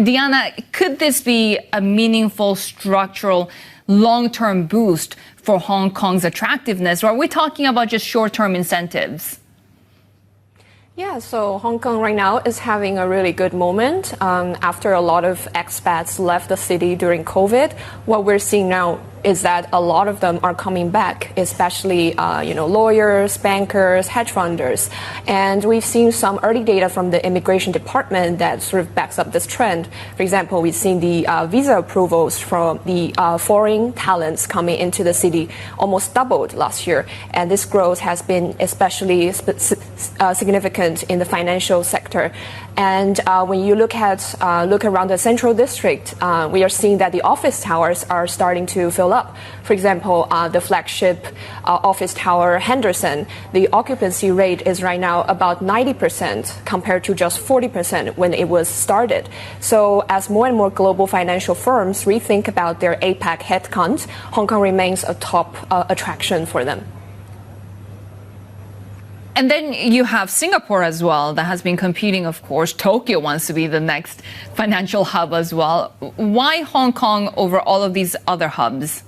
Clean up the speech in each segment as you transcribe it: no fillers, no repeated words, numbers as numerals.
Diana, could this be a meaningful structural long-term boost for Hong Kong's attractiveness, or are we talking about just short-term incentives? Yeah, so Hong Kong right now is having a really good moment. After a lot of expats left the city during COVID, what we're seeing now is that a lot of them are coming back, especially lawyers, bankers, hedge funders. And we've seen some early data from the immigration department that sort of backs up this trend. For example, we've seen the visa approvals from the foreign talents coming into the city almost doubled last year. And this growth has been especially significant in the financial sector. And when you look around the central district, we are seeing that the office towers are starting to fill up. For example, the flagship office tower Henderson, the occupancy rate is right now about 90% compared to just 40% when it was started. So as more and more global financial firms rethink about their APAC headcount, Hong Kong remains a top attraction for them. And then you have Singapore as well that has been competing, of course. Tokyo wants to be the next financial hub as well. Why Hong Kong over all of these other hubs?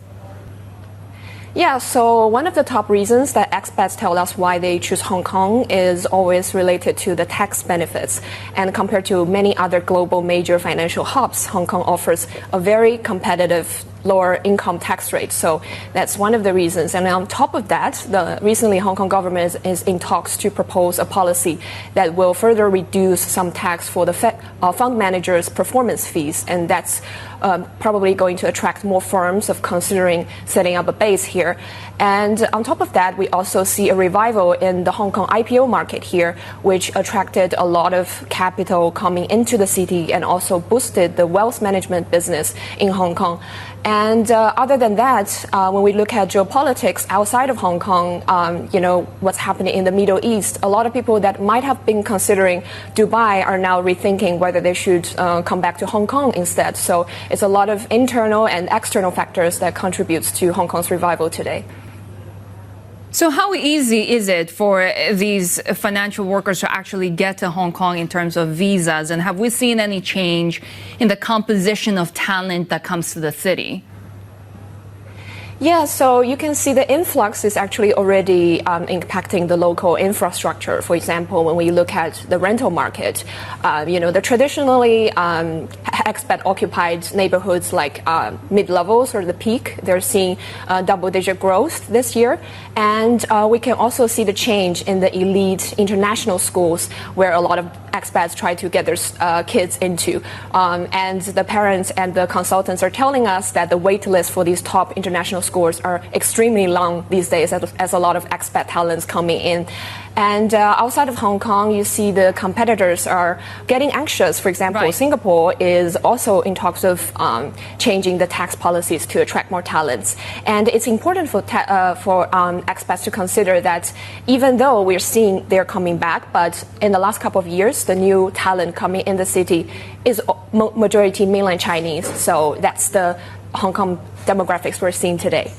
Yeah, so one of the top reasons that expats tell us why they choose Hong Kong is always related to the tax benefits. And compared to many other global major financial hubs, Hong Kong offers a very competitive lower income tax rate. So that's one of the reasons. And on top of that, recently Hong Kong government is in talks to propose a policy that will further reduce some tax for the fund managers' performance fees. And that's probably going to attract more firms of considering setting up a base here. And on top of that, we also see a revival in the Hong Kong IPO market here, which attracted a lot of capital coming into the city and also boosted the wealth management business in Hong Kong. And other than that, when we look at geopolitics outside of Hong Kong, what's happening in the Middle East, a lot of people that might have been considering Dubai are now rethinking whether they should come back to Hong Kong instead. So it's a lot of internal and external factors that contributes to Hong Kong's revival today. So how easy is it for these financial workers to actually get to Hong Kong in terms of visas? And have we seen any change in the composition of talent that comes to the city? Yeah, so you can see the influx is actually already impacting the local infrastructure. For example, when we look at the rental market, the traditionally expat-occupied neighborhoods like mid-levels or the peak, they're seeing double-digit growth this year. And we can also see the change in the elite international schools where a lot of expats try to get their kids into. And the parents and the consultants are telling us that the wait list for these top international schools are extremely long these days as a lot of expat talents coming in. And outside of Hong Kong, you see the competitors are getting anxious. For example, right. Singapore is also in talks of changing the tax policies to attract more talents. And it's important for expats to consider that even though we're seeing they're coming back, but in the last couple of years, the new talent coming in the city is majority mainland Chinese. So that's the Hong Kong demographics we're seeing today.